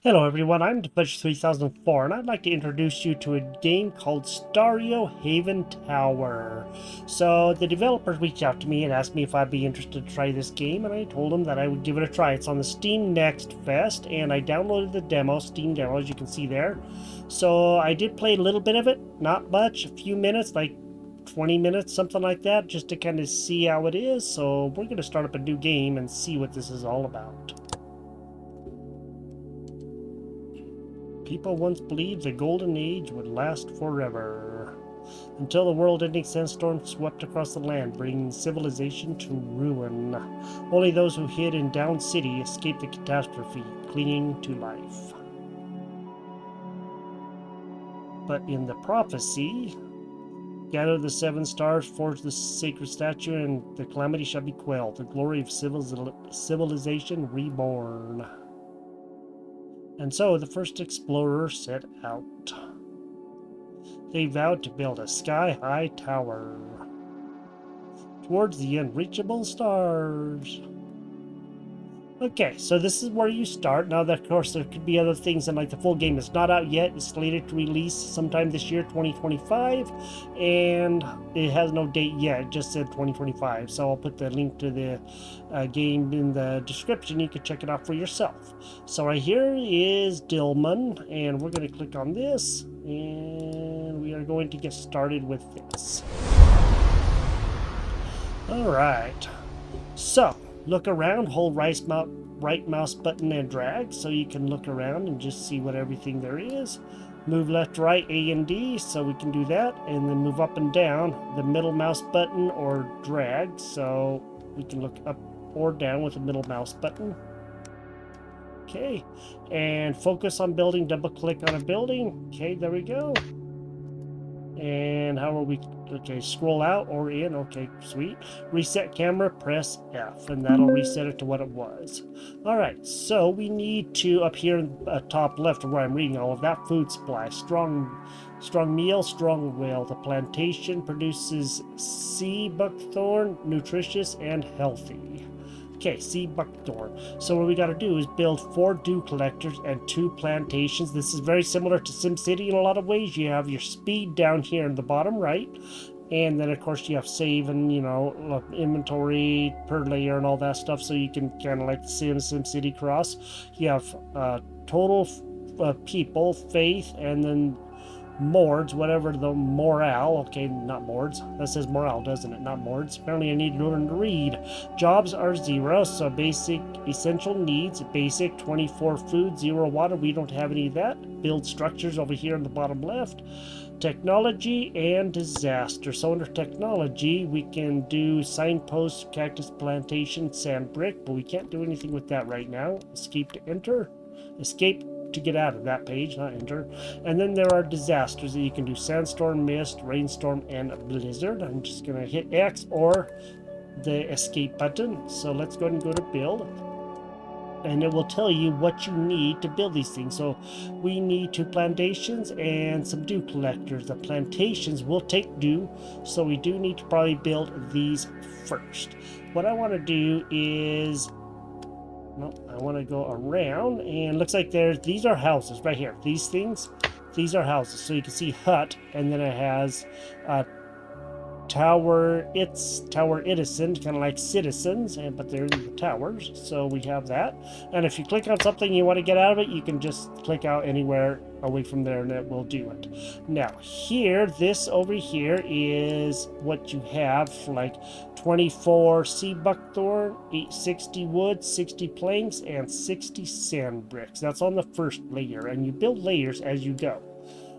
Hello everyone, I'm Defudge3004 and I'd like to introduce you to a game called Stario Haven Tower. So the developers reached out to me and asked me if I'd be interested to try this game, and I told them that I would give it a try. It's on the Steam Next Fest and I downloaded the demo, Steam demo, as you can see there. So I did play a little bit of it, not much, a few minutes, like 20 minutes, something like that, just to kind of see how it is. So we're going to start up a new game and see what this is all about. People once believed the Golden Age would last forever, until the world-ending sandstorm swept across the land, bringing civilization to ruin. Only those who hid in Down City escaped the catastrophe, clinging to life. But in the prophecy, gather the 7 stars, forge the sacred statue, and the calamity shall be quelled, the glory of civilization reborn. And so the first explorers set out. They vowed to build a sky-high tower towards the unreachable stars. Okay, so this is where you start. Now, of course, there could be other things, and like the full game is not out yet. It's slated to release sometime this year, 2025, and it has no date yet. It just said 2025, so I'll put the link to the game in the description. You can check it out for yourself. So right here is Dillman, and we're going to click on this, and we are going to get started with this. All right, so look around, hold right mouse button and drag so you can look around and just see what everything there is. Move left, right, A and D, so we can do that, and then move up and down the middle mouse button or drag so we can look up or down with the middle mouse button. Okay, and focus on building, double click on a building. Okay, there we go. And how are we? Okay, scroll out or in. Okay, sweet. Reset camera, press F, and that'll reset it to what it was. All right, so we need to, up here in top left where I'm reading all of that, food supply. Strong meal, strong will. The plantation produces sea buckthorn, nutritious and healthy. Okay, sea buckthorn. So what we got to do is build 4 dew collectors and 2 plantations. This is very similar to SimCity in a lot of ways. You have your speed down here in the bottom right, and then of course you have save and, you know, inventory per layer and all that stuff, so you can kind of like SimCity cross. You have total people, faith, and then mords, whatever the morale. Okay, not mords. That says morale, doesn't it? Not mords. Apparently I need to learn to read. Jobs are 0, so basic essential needs, basic 24 food, 0 water. We don't have any of that. Build structures over here in the bottom left. Technology and disaster. So under technology, we can do signposts, cactus plantation, sand brick, but we can't do anything with that right now. Escape to enter. Escape to get out of that page, not enter. And then there are disasters that you can do: sandstorm, mist, rainstorm, and blizzard. I'm just gonna hit X or the escape button. So let's go ahead and go to build, and it will tell you what you need to build these things. So we need 2 plantations and some dew collectors. The plantations will take dew, so we do need to probably build these first. What I want to do is, no, I want to go around, and looks like these are houses right here. These things, these are houses. So you can see hut, and then it has tower Edison, kind of like citizens, but they're in the towers. So we have that. And if you click on something you want to get out of it, you can just click out anywhere away from there and it will do it. Now here, this over here is what you have for like 24 sea buckthorn, 60 wood, 60 planks, and 60 sand bricks. That's on the first layer, and you build layers as you go.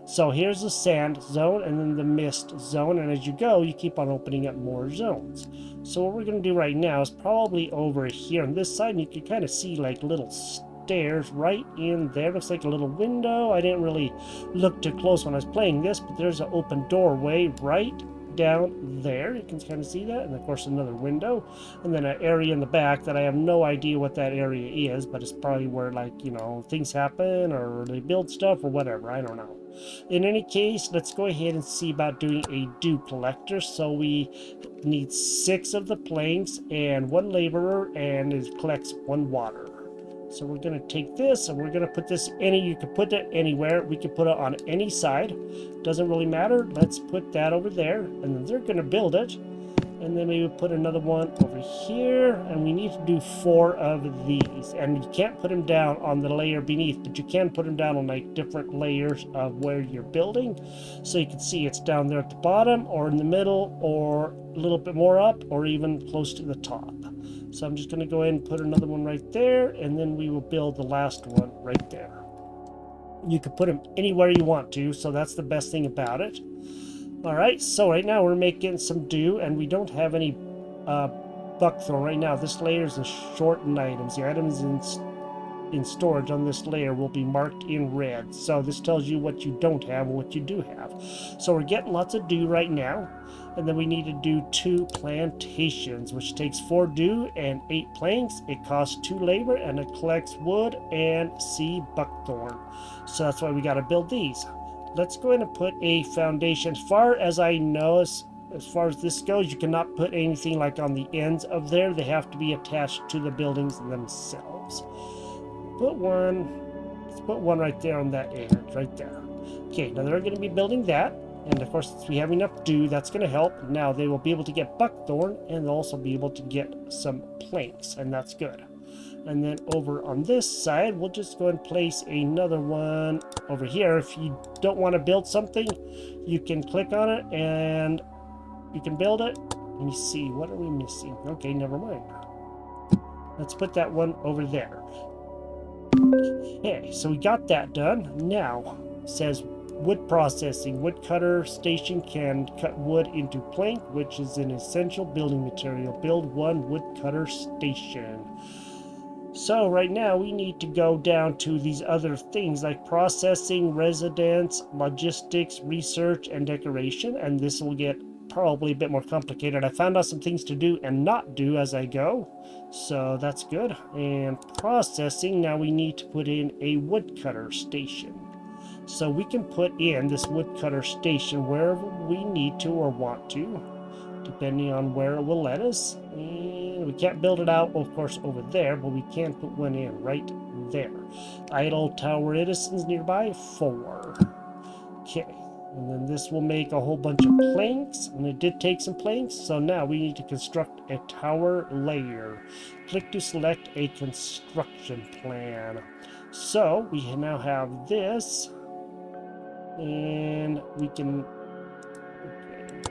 So here's the sand zone and then the mist zone, and as you go, you keep on opening up more zones. So what we're going to do right now is probably over here on this side, and you can kind of see like little stairs right in there. Looks like a little window. I didn't really look too close when I was playing this, but there's an open doorway right down there. You can kind of see that, and of course another window, and then an area in the back that I have no idea what that area is, but it's probably where, like, you know, things happen or they build stuff or whatever. I don't know. In any case, let's go ahead and see about doing a dew collector. So we need 6 of the planks and 1 laborer, and it collects 1 water. So we're going to take this and we're going to put this you can put it anywhere. We can put it on any side. Doesn't really matter. Let's put that over there, and then they're going to build it. And then maybe put another one over here, and we need to do 4 of these. And you can't put them down on the layer beneath, but you can put them down on like different layers of where you're building. So you can see it's down there at the bottom, or in the middle, or a little bit more up, or even close to the top. So I'm just going to go ahead and put another one right there, and then we will build the last one right there. You can put them anywhere you want to, so that's the best thing about it. Alright, so right now we're making some dew, and we don't have any buckthorn right now. This layer is in shortened items. The items in storage on this layer will be marked in red. So this tells you what you don't have and what you do have. So we're getting lots of dew right now. And then we need to do 2 plantations, which takes 4 dew and 8 planks. It costs 2 labor, and it collects wood and sea buckthorn. So that's why we got to build these. Let's go ahead and put a foundation. As far as I know, as far as this goes, you cannot put anything like on the ends of there. They have to be attached to the buildings themselves. Let's put one right there on that end, right there. Okay, now they're going to be building that. And of course, since we have enough dew, that's going to help. Now they will be able to get buckthorn, and they'll also be able to get some planks, and that's good. And then over on this side, we'll just go and place another one over here. If you don't want to build something, you can click on it and you can build it. Let me see, what are we missing? Okay, never mind. Let's put that one over there. Okay, so we got that done. Now, it says wood processing. Wood cutter station can cut wood into plank, which is an essential building material. Build 1 wood cutter station. So right now we need to go down to these other things like processing, residence, logistics, research, and decoration, and this will get probably a bit more complicated. I found out some things to do and not do as I go, so that's good. And processing, now we need to put in a woodcutter station. So we can put in this woodcutter station wherever we need to or want to, depending on where it will let us. And we can't build it out, of course, over there, but we can put one in right there. Idle tower edisons nearby, 4. Okay, and then this will make a whole bunch of planks, and it did take some planks, so now we need to construct a tower layer. Click to select a construction plan. So we now have this, and we can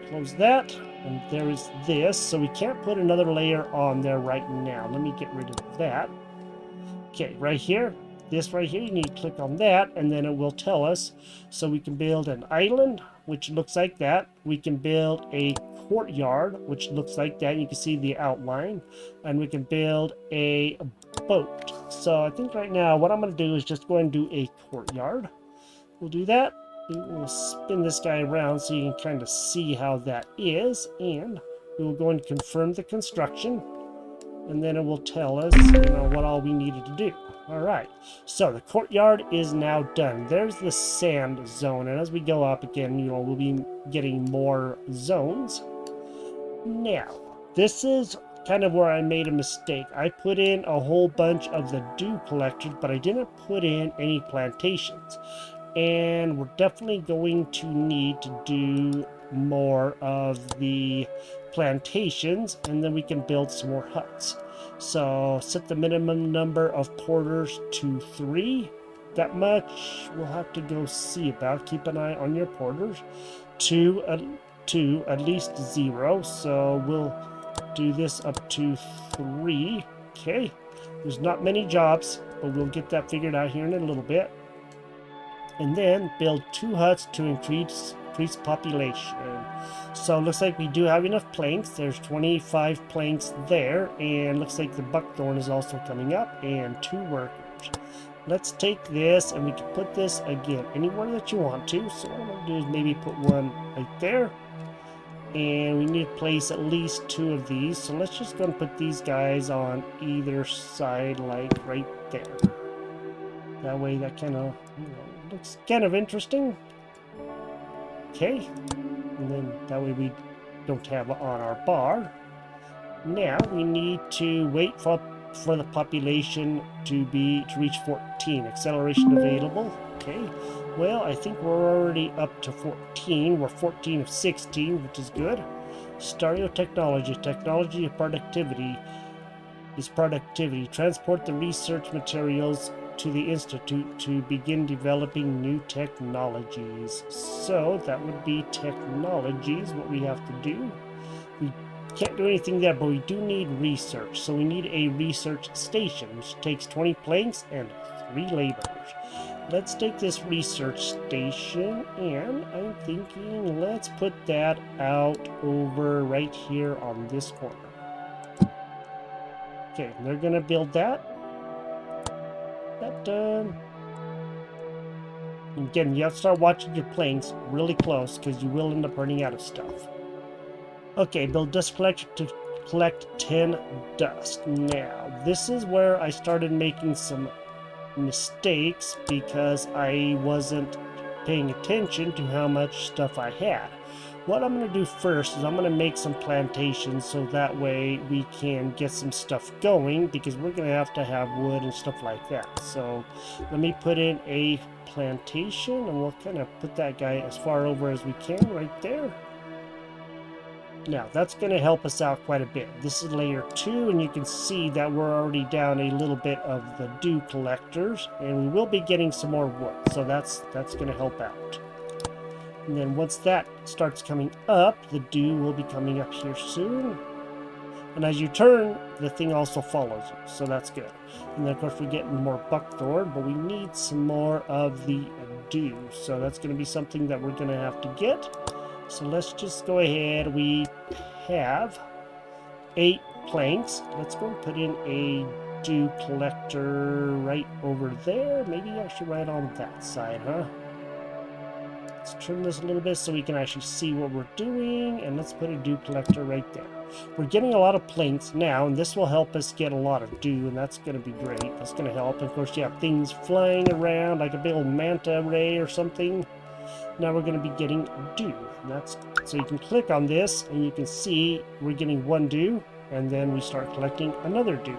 close that. And there is this, so we can't put another layer on there right now. Let me get rid of that. Okay, right here, this right here, you need to click on that, and then it will tell us. So we can build an island, which looks like that. We can build a courtyard, which looks like that. You can see the outline. And we can build a boat. So I think right now what I'm going to do is just go and do a courtyard. We'll do that. We'll spin this guy around so you can kind of see how that is, and we will go and confirm the construction, and then it will tell us, what all we needed to do. All right, so the courtyard is now done. There's the sand zone, and as we go up again, we'll be getting more zones. Now, this is kind of where I made a mistake. I put in a whole bunch of the dew collectors, but I didn't put in any plantations. And we're definitely going to need to do more of the plantations, and then we can build some more huts. So set the minimum number of porters to 3. That much we'll have to go see about. Keep an eye on your porters. 2 at least 0. So we'll do this up to 3. Okay. There's not many jobs, but we'll get that figured out here in a little bit. And then build 2 huts to increase population. So it looks like we do have enough planks. There's 25 planks there, and looks like the buckthorn is also coming up, and 2 workers. Let's take this, and we can put this again anywhere that you want to. So what I'm going to do is maybe put one right there, and we need to place at least 2 of these. So let's just go and put these guys on either side, like right there. That way that kind of looks kind of interesting. Okay, and then that way we don't have it on our bar. Now we need to wait for for the population to reach 14. Acceleration available. Okay. Well, I think we're already up to 14. We're 14 of 16, which is good. Stario technology. Technology of productivity is productivity. Transport the research materials to the Institute to begin developing new technologies. So that would be technologies, what we have to do. We can't do anything there, but we do need research. So we need a research station, which takes 20 planks and 3 laborers. Let's take this research station, and I'm thinking let's put that out over right here on this corner. Okay, they're gonna build that. That done. Again, you have to start watching your planes really close because you will end up running out of stuff. Okay, build dust collector to collect 10 dust. Now, this is where I started making some mistakes because I wasn't paying attention to how much stuff I had. What I'm going to do first is I'm going to make some plantations so that way we can get some stuff going because we're going to have wood and stuff like that. So let me put in a plantation and we'll kind of put that guy as far over as we can right there. Now that's going to help us out quite a bit. This is layer 2 and you can see that we're already down a little bit of the dew collectors and we will be getting some more wood. So that's going to help out. And then once that starts coming up, the dew will be coming up here soon. And as you turn, the thing also follows you, so that's good. And then of course we're getting more buckthorn, but we need some more of the dew. So that's going to be something that we're going to have to get. So let's just go ahead. We have 8 planks. Let's go and put in a dew collector right over there. Maybe actually right on that side, huh? Let's turn this a little bit so we can actually see what we're doing, and let's put a dew collector right there. We're getting a lot of planks now, and this will help us get a lot of dew, and that's going to be great. That's going to help. And of course, you have things flying around like a big old manta ray or something. Now we're going to be getting dew. And that's so you can click on this, and you can see we're getting 1 dew, and then we start collecting another dew.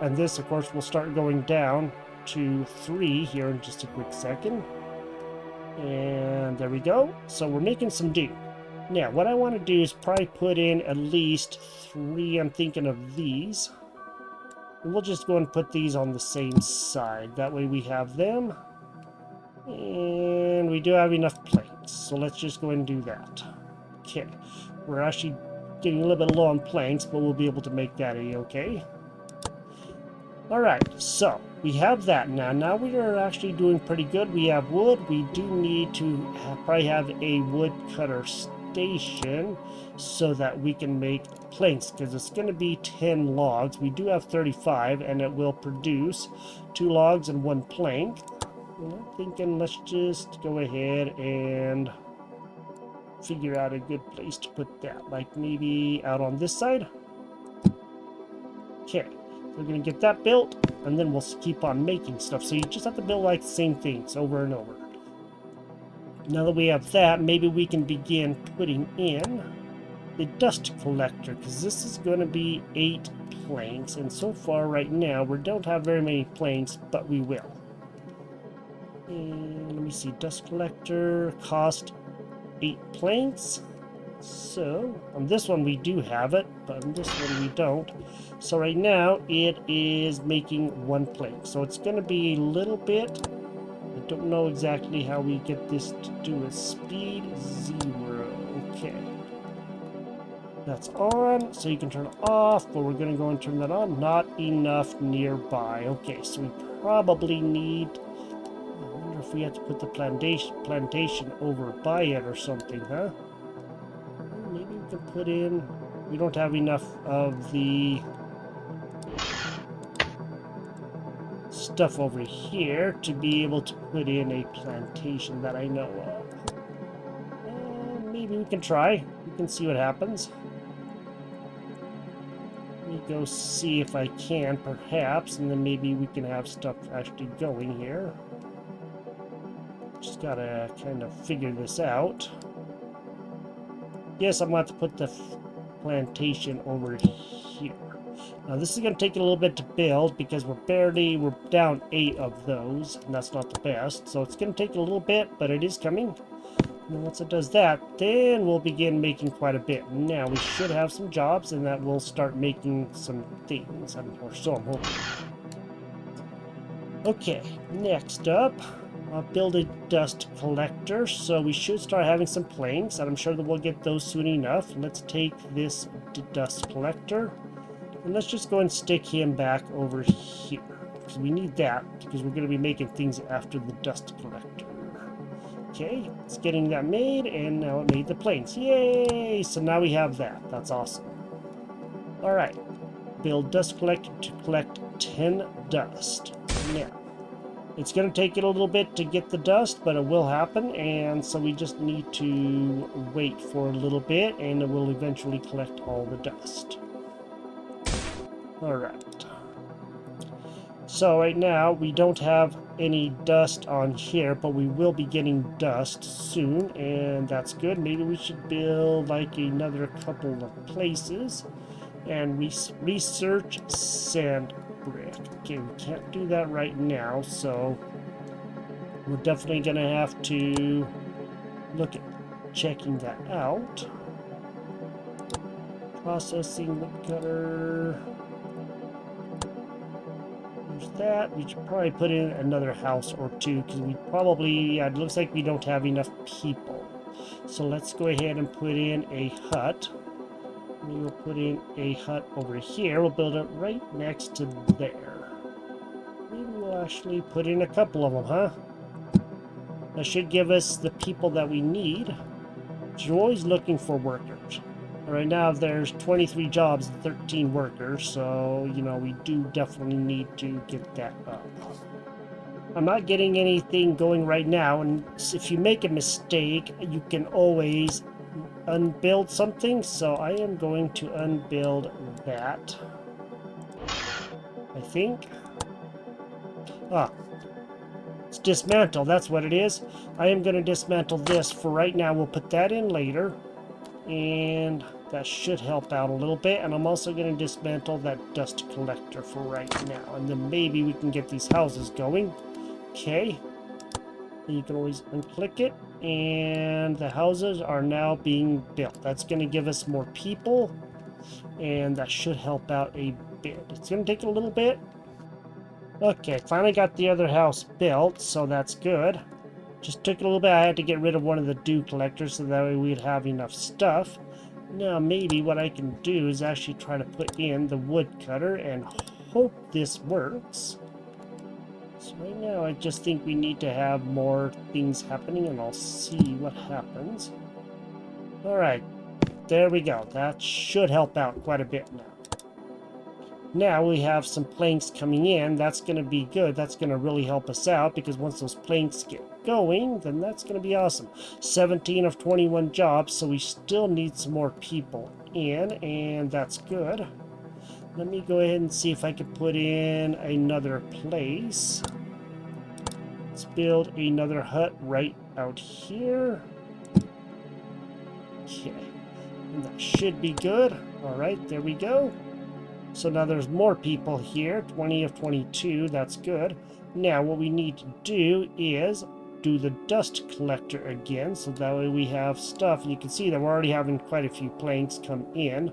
And this, of course, will start going down to 3 here in just a quick second. And there we go. So we're making some dew. Now, what I want to do is probably put in at least 3, I'm thinking of these. And we'll just go and put these on the same side. That way we have them. And we do have enough planks. So let's just go and do that. Okay. We're actually getting a little bit low on planks, but we'll be able to make that a-okay. Alright, so we have that now. Now we are actually doing pretty good. We have wood. We do need to probably have a woodcutter station so that we can make planks because it's going to be 10 logs. We do have 35 and it will produce 2 logs and 1 plank. And I'm thinking let's just go ahead and figure out a good place to put that. Like maybe out on this side. Okay. We're going to get that built, and then we'll keep on making stuff. So you just have to build like the same things over and over. Now that we have that, maybe we can begin putting in the dust collector, because this is going to be 8 planks, and so far right now we don't have very many planks, but we will. And let me see, dust collector cost 8 planks. So on this one we do have it, but on this one we don't. So right now it is making 1 plank. So it's going to be a little bit. I don't know exactly how we get this to do a speed 0. Okay. That's on, so you can turn it off, but we're going to go and turn that on. Not enough nearby. Okay, so we probably need, I wonder if we have to put the plantation over by it or something, huh? Maybe we can put in, we don't have enough of the stuff over here to be able to put in a plantation that I know of. Maybe we can try. We can see what happens. Let me go see if I can, perhaps, and then maybe we can have stuff actually going here. Just gotta kind of figure this out. Yes, I'm going to have to put the plantation over here. Now this is going to take a little bit to build because we're down 8 of those, and that's not the best. So it's going to take a little bit, but it is coming. And once it does that, then we'll begin making quite a bit. Now we should have some jobs, and that will start making some things, or so I'm hoping. Okay, next up, I'll build a dust collector, so we should start having some planks, and I'm sure that we'll get those soon enough. Let's take this dust collector, and let's just go and stick him back over here, because we need that, because we're going to be making things after the dust collector. Okay, it's getting that made, and now it made the planks. Yay! So now we have that. That's awesome. Alright, build dust collector to collect 10 dust. Now, it's going to take it a little bit to get the dust, but it will happen, and so we just need to wait for a little bit, and it will eventually collect all the dust. Alright. So right now, we don't have any dust on here, but we will be getting dust soon, and that's good. Maybe we should build like another couple of places, and research sand brick. Okay, we can't do that right now, so we're definitely going to have to look at checking that out. Processing woodcutter. There's that. We should probably put in another house or two, because we probably, it looks like we don't have enough people. So let's go ahead and put in a hut. We will put in a hut over here. We'll build it right next to there. Maybe we'll actually put in a couple of them, huh? That should give us the people that we need. You're always looking for workers. Right now there's 23 jobs and 13 workers, so, you know, we do definitely need to get that up. I'm not getting anything going right now, and if you make a mistake, you can always unbuild something, so I am going to unbuild that. I think. It's dismantle, that's what it is. I am going to dismantle this for right now. We'll put that in later, and that should help out a little bit. And I'm also going to dismantle that dust collector for right now, and then maybe we can get these houses going. Okay, you can always unclick it, and the houses are now being built. That's going to give us more people, and that should help out a bit. It's going to take a little bit. Okay, finally got the other house built, so that's good. Just took a little bit. I had to get rid of one of the dew collectors so that way we'd have enough stuff. Now maybe what I can do is actually try to put in the woodcutter and hope this works. So right now I just think we need to have more things happening, and I'll see what happens. Alright, there we go. That should help out quite a bit now. Now we have some planks coming in. That's going to be good. That's going to really help us out, because once those planks get going, then that's going to be awesome. 17 of 21 jobs, so we still need some more people in, and that's good. Let me go ahead and see if I can put in another place. Let's build another hut right out here. Okay, and that should be good. All right, there we go. So now there's more people here, 20 of 22, that's good. Now what we need to do is do the dust collector again, so that way we have stuff. You can see that we're already having quite a few planks come in.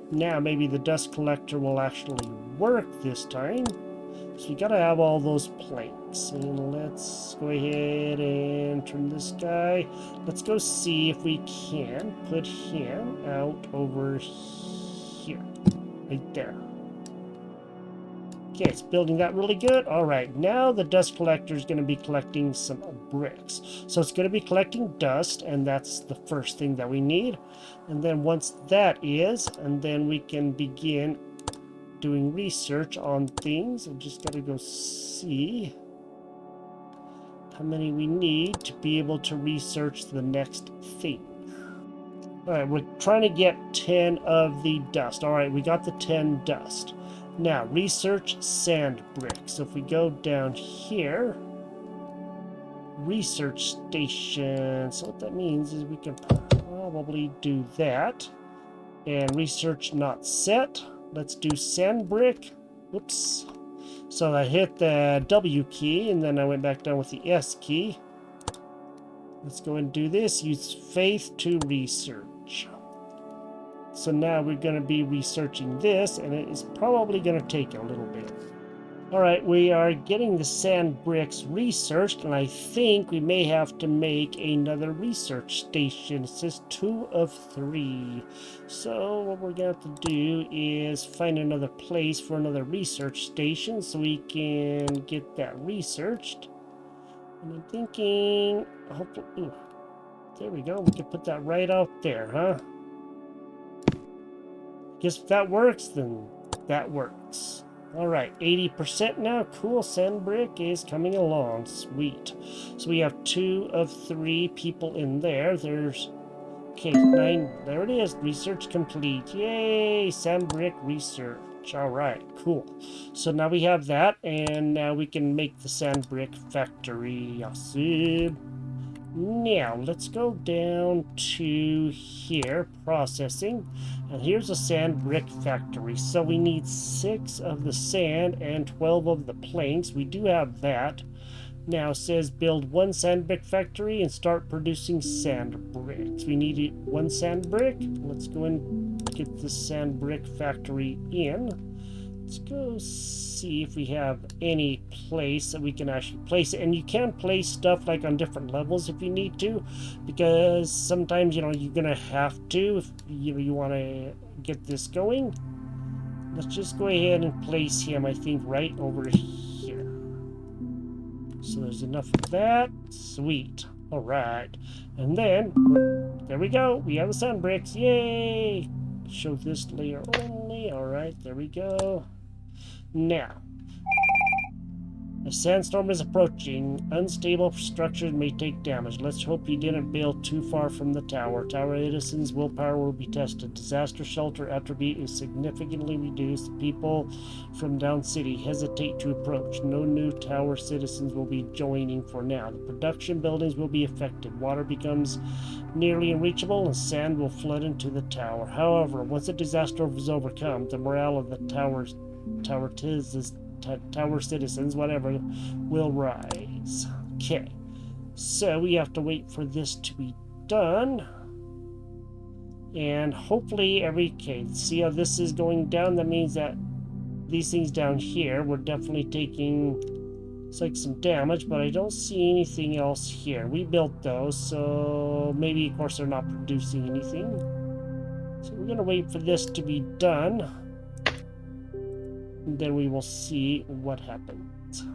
Now maybe the dust collector will actually work this time. So we gotta have all those planks. And let's go ahead and turn this guy. Let's go see if we can put him out over here. Right there. Okay, it's building that really good. All right, now the dust collector is going to be collecting some bricks. So it's going to be collecting dust, and that's the first thing that we need. And then once that is, and then we can begin doing research on things. I just got to go see how many we need to be able to research the next thing. Alright, we're trying to get 10 of the dust. Alright, we got the 10 dust. Now, research sand bricks. So if we go down here, research station. So what that means is we can probably do that. And research not set. let's do sand brick. Whoops. So I hit the W key, and then I went back down with the S key. Let's go and do this. Use faith to research. So now we're going to be researching this, and it is probably going to take a little bit. Alright, we are getting the sand bricks researched, and I think we may have to make another research station. It says 2 of 3. So what we're going to have to do is find another place for another research station so we can get that researched. And I'm thinking, hopefully, ooh, there we go. We can put that right out there, huh? Guess if that works, then that works. Alright, 80% now. Cool, sand brick is coming along. Sweet. So we have 2 of 3 people in there. There's, okay, 9. There it is. Research complete. Yay, sand brick research. Alright, cool. So now we have that, and now we can make the sand brick factory. Awesome. Now, let's go down to here, processing, and here's a sand brick factory. So we need 6 of the sand and 12 of the planks. We do have that. Now it says build 1 sand brick factory and start producing sand bricks. We need 1 sand brick. Let's go and get the sand brick factory in. Let's go see if we have any place that we can actually place it. And you can place stuff like on different levels if you need to, because sometimes, you know, you're gonna have to if you want to get this going. Let's just go ahead and place him, I think, right over here. So there's enough of that. Sweet. All right, and then there we go. We have the sand bricks. Yay! Show this layer only. All right, there we go. Now, a sandstorm is approaching. Unstable structures may take damage. Let's hope you didn't build too far from the tower. Tower citizens' willpower will be tested. Disaster shelter attribute is significantly reduced. People from down city hesitate to approach. No new tower citizens will be joining for now. The production buildings will be affected. Water becomes nearly unreachable, and sand will flood into the tower. However, once the disaster is overcome, the morale of the tower citizens, whatever, will rise. Okay, so we have to wait for this to be done, and hopefully okay, see how this is going down? That means that these things down here, we're definitely taking, it's like some damage, but I don't see anything else here. We built those, so maybe, of course, they're not producing anything. So we're gonna wait for this to be done, and then we will see what happens.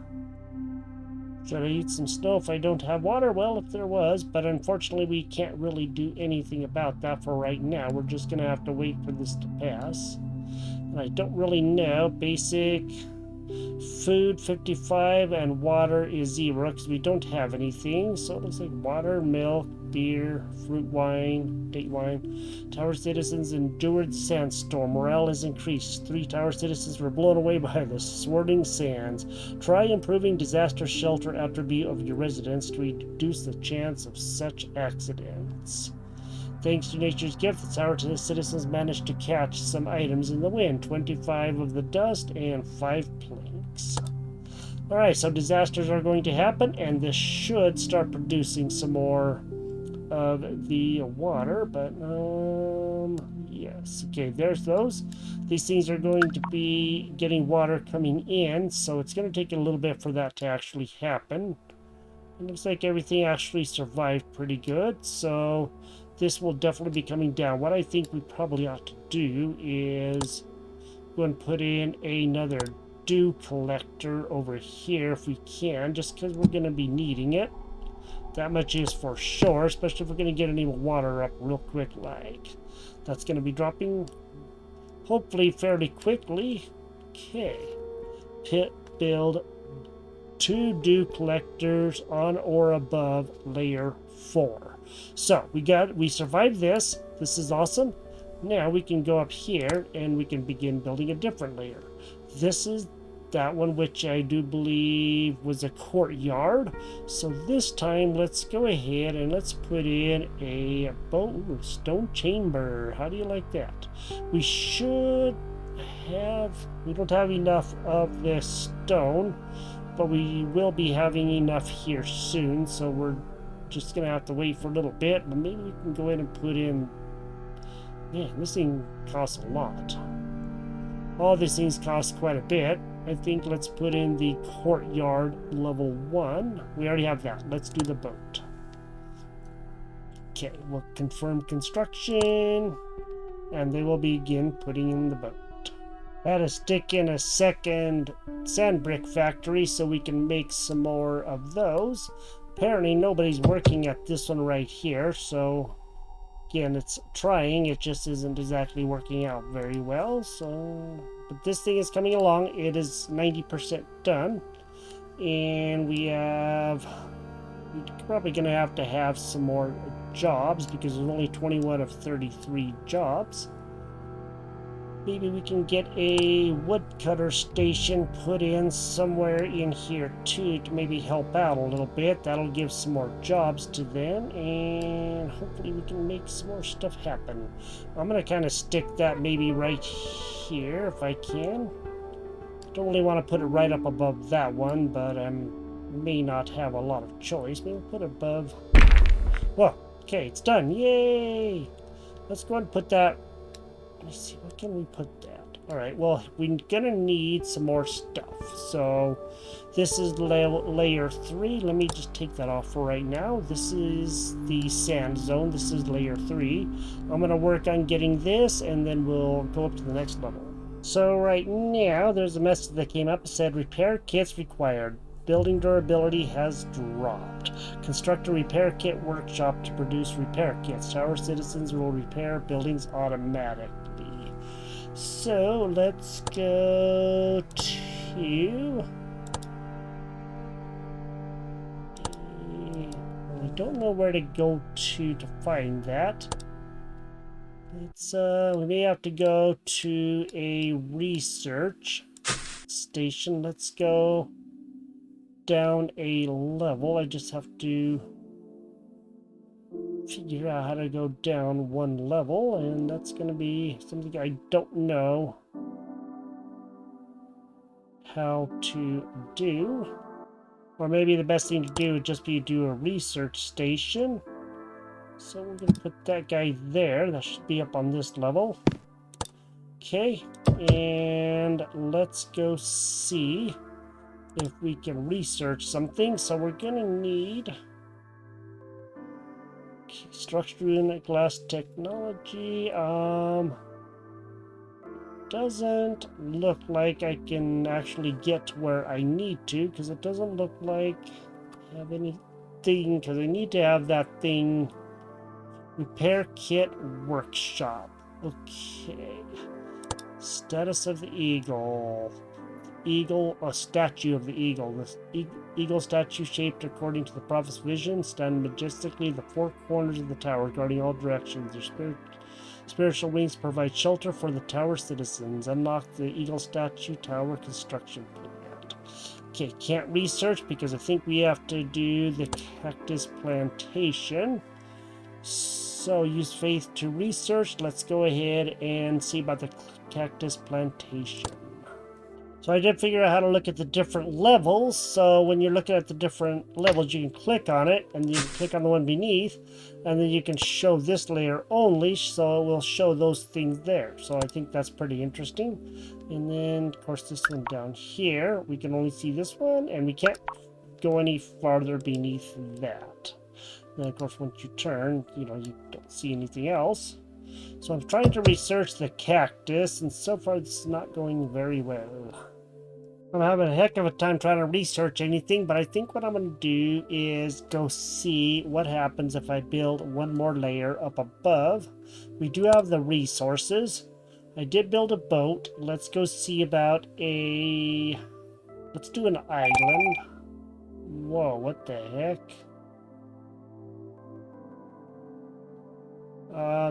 Should I eat some snow if I don't have water? Well, if there was, but unfortunately we can't really do anything about that for right now. We're just gonna have to wait for this to pass. And I don't really know. Basic food 55 and water is 0 because we don't have anything. So it looks like water, milk, beer, fruit wine, date wine. Tower citizens endured sandstorm. Morale is increased. 3 tower citizens were blown away by the swirling sands. Try improving disaster shelter attribute of your residence to reduce the chance of such accidents. Thanks to nature's gift, the tower citizens managed to catch some items in the wind. 25 of the dust and 5 planks. Alright, so disasters are going to happen, and this should start producing some more of the water, but yes, okay, there's those. These things are going to be getting water coming in, so it's going to take a little bit for that to actually happen. It looks like everything actually survived pretty good, so this will definitely be coming down. What I think we probably ought to do is go and put in another dew collector over here if we can, just because we're going to be needing it. That much is for sure, especially if we're going to get any water up real quick like. That's going to be dropping hopefully fairly quickly. Okay. Pit build 2 dew collectors on or above layer 4. So we survived this. This is awesome. Now we can go up here and we can begin building a different layer. This is that one, which I do believe was a courtyard. So this time let's go ahead and let's put in a stone chamber. How do you like that? We should don't have enough of this stone, but we will be having enough here soon, so we're just gonna have to wait for a little bit, but maybe we can go ahead and put in. Man, this thing costs a lot. All these things cost quite a bit. I think let's put in the courtyard level 1. We already have that. Let's do the boat. Okay, we'll confirm construction, and they will begin putting in the boat. I had to stick in a second sand brick factory so we can make some more of those. Apparently nobody's working at this one right here, so again, it's trying, it just isn't exactly working out very well. So, but this thing is coming along. It is 90% done, and we're probably gonna have to have some more jobs because there's only 21 of 33 jobs. Maybe we can get a woodcutter station put in somewhere in here too to maybe help out a little bit. That'll give some more jobs to them, and hopefully we can make some more stuff happen. I'm gonna kind of stick that maybe right here if I can. Don't really want to put it right up above that one, but I may not have a lot of choice. Maybe we'll put it above. Whoa, okay, it's done. Yay! Let's go ahead and put that. Let me see, where can we put that? Alright, well, we're gonna need some more stuff. So, this is layer 3. Let me just take that off for right now. This is the sand zone. This is layer 3. I'm gonna work on getting this, and then we'll go up to the next level. So, right now, there's a message that came up that said, repair kits required. Building durability has dropped. Construct a repair kit workshop to produce repair kits. Tower citizens will repair buildings automatically. So let's go to. I don't know where to go to find that. It's we may have to go to a research station. Let's go down a level. I just have to figure out how to go down one level, and that's going to be something I don't know how to do. Or maybe the best thing to do would just be do a research station. So we're going to put that guy there. That should be up on this level. Okay, and let's go see if we can research something. So we're gonna need structural unit glass technology. Doesn't look like I can actually get to where I need to, because it doesn't look like I have anything, because I need to have that thing repair kit workshop. Okay, status of the eagle. A statue of the eagle. This eagle statue, shaped according to the prophet's vision, stand majestically at the four corners of the tower, guarding all directions. Their spiritual wings provide shelter for the tower citizens. Unlock the eagle statue tower construction plan. Okay, can't research because I think we have to do the cactus plantation. So use faith to research. Let's go ahead and see about the cactus plantation. So I did figure out how to look at the different levels. So when you're looking at the different levels, you can click on it, and you can click on the one beneath, and then you can show this layer only, so it will show those things there. So I think that's pretty interesting. And then, of course, this one down here, we can only see this one, and we can't go any farther beneath that. And then, of course, once you turn, you don't see anything else. So I'm trying to research the cactus, and so far this is not going very well. I'm having a heck of a time trying to research anything, but I think what I'm going to do is go see what happens if I build one more layer up above. We do have the resources. I did build a boat. Let's go see about let's do an island. Whoa, what the heck?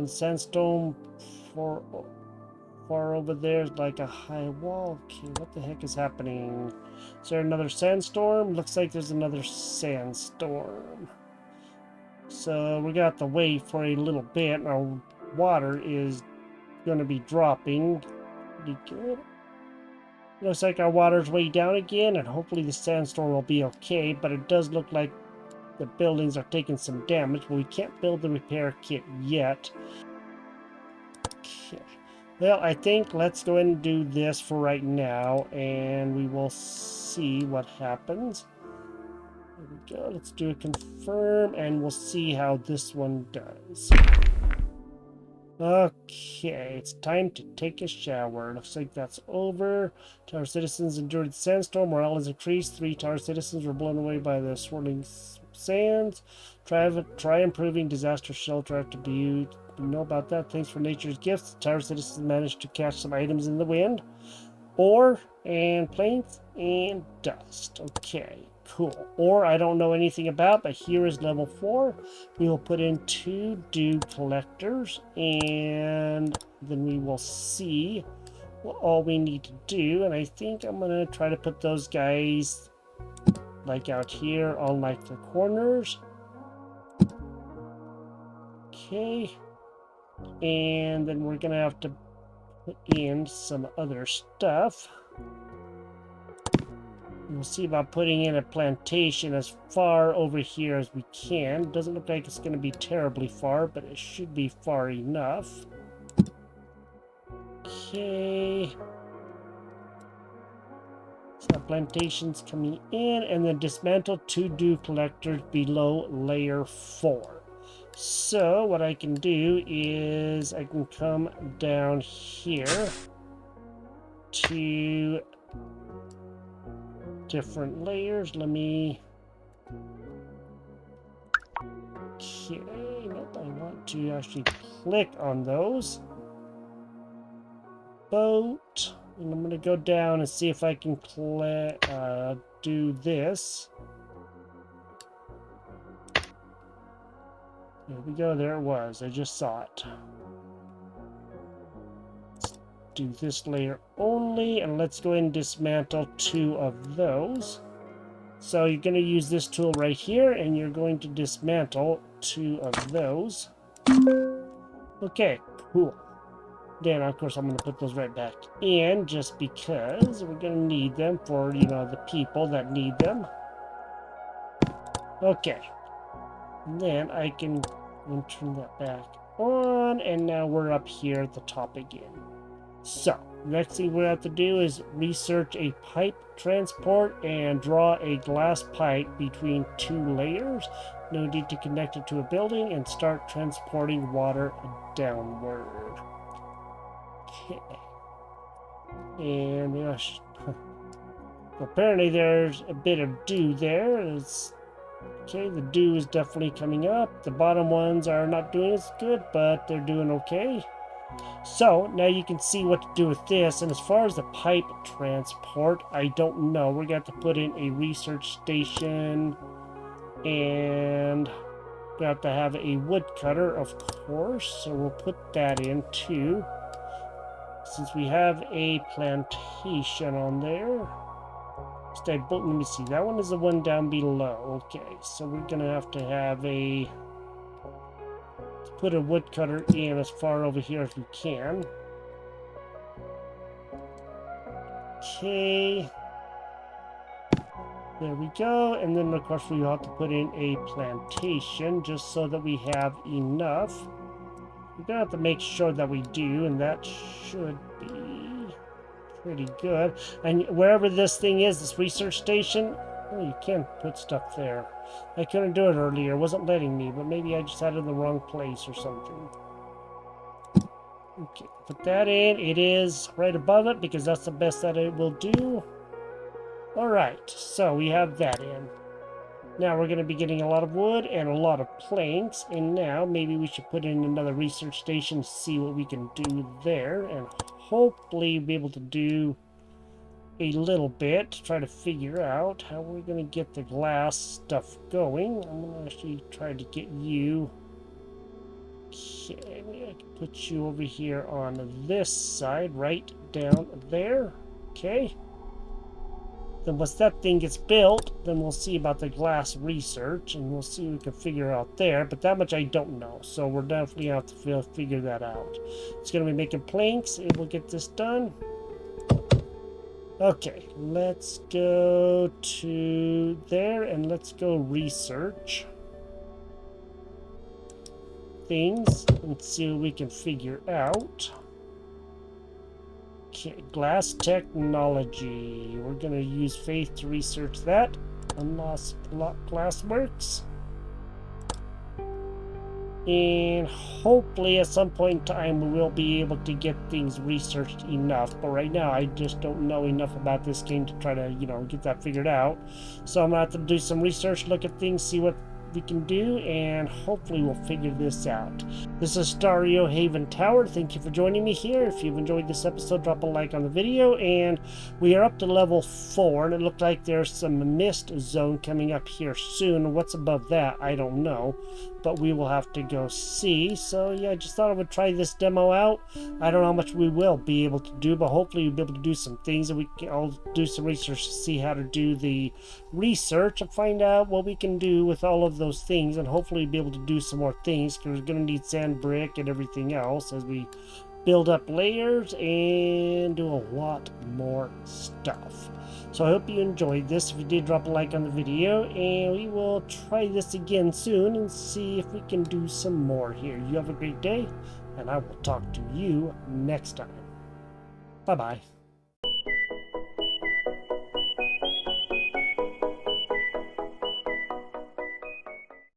Sandstone far over there is like a high wall. Okay, what the heck is happening? Is there another sandstorm? Looks like there's another sandstorm. So we got to wait for a little bit. Our water is going to be dropping. Pretty good. Looks like our water's way down again, and hopefully the sandstorm will be okay, but it does look like the buildings are taking some damage, but we can't build the repair kit yet. Okay. Well, I think let's go ahead and do this for right now, and we will see what happens. There we go. Let's do a confirm, and we'll see how this one does. Okay, it's time to take a shower. Looks like that's over. Tower citizens endured the sandstorm. Morale has increased. 3 tower citizens were blown away by the swirling sands. Try improving disaster shelter after you know about that. Thanks for nature's gifts. The tower citizens managed to catch some items in the wind. Ore and planes and dust. Okay, cool. Ore I don't know anything about, but here is level 4. We will put in 2 dew collectors, and then we will see what all we need to do. And I think I'm gonna try to put those guys like out here on like the corners. Okay, and then we're gonna have to put in some other stuff. We'll see about putting in a plantation as far over here as we can. Doesn't look like it's going to be terribly far, but it should be far enough. Okay. So plantations coming in, and then dismantle 2 dew collectors below layer 4. So what I can do is I can come down here to different layers. Let me... Okay, nope, I want to actually click on those. Boat. And I'm going to go down and see if I can do this. There we go, there it was. I just saw it. Let's do this layer only, and let's go ahead and dismantle 2 of those. So you're going to use this tool right here, and you're going to dismantle 2 of those. Okay, cool. Then, of course, I'm going to put those right back in, just because we're going to need them for, you know, the people that need them. Okay. And then I can turn that back on, and now we're up here at the top again. So, next thing we have to do is research a pipe transport and draw a glass pipe between 2 layers. No need to connect it to a building, and start transporting water downward. Okay. And apparently there's a bit of dew there. Okay, the dew is definitely coming up. The bottom ones are not doing as good, but they're doing okay. So now you can see what to do with this. And as far as the pipe transport, I don't know. We're going to have to put in a research station, and we have to have a woodcutter, of course. So we'll put that in too, since we have a plantation on there. Let me see. That one is the one down below. Okay, so we're going to have put a woodcutter in as far over here as we can. Okay. There we go. And then, of course, we have to put in a plantation just so that we have enough. We're going to have to make sure that we do, and that should be pretty good. And wherever this thing is, this research station, oh, you can put stuff there. I couldn't do it earlier. It wasn't letting me, but maybe I just had it in the wrong place or something. Okay, put that in. It is right above it because that's the best that it will do. Alright, so we have that in. Now we're going to be getting a lot of wood and a lot of planks, and now maybe we should put in another research station to see what we can do there, and hopefully be able to do a little bit to try to figure out how we're going to get the glass stuff going. I'm going to actually try to get you... Okay, maybe I can put you over here on this side, right down there. Okay. Then once that thing gets built, then we'll see about the glass research, and we'll see what we can figure out there. But that much I don't know, so we're definitely going to have to figure that out. It's going to be making planks, and we'll get this done. Okay, let's go to there, and let's go research things and see what we can figure out. Okay, glass technology. We're going to use Faith to research that. Unlost Glassworks. And hopefully at some point in time we will be able to get things researched enough. But right now I just don't know enough about this game to try to, get that figured out. So I'm going to have to do some research, look at things, see what we can do, and hopefully we'll figure this out. This is Stario Haven Tower. Thank you for joining me here. If you've enjoyed this episode, drop a like on the video. And we are up to level 4, and it looked like there's some mist zone coming up here soon. What's above that, I don't know, but we will have to go see. So yeah, I just thought I would try this demo out. I don't know how much we will be able to do, but hopefully we'll be able to do some things, and I'll do some research to see how to do the research and find out what we can do with all of those things, and hopefully be able to do some more things, because we're going to need sand, brick, and everything else as we build up layers and do a lot more stuff. So I hope you enjoyed this. If you did, drop a like on the video, and we will try this again soon and see if we can do some more here. You have a great day, and I will talk to you next time. Bye bye.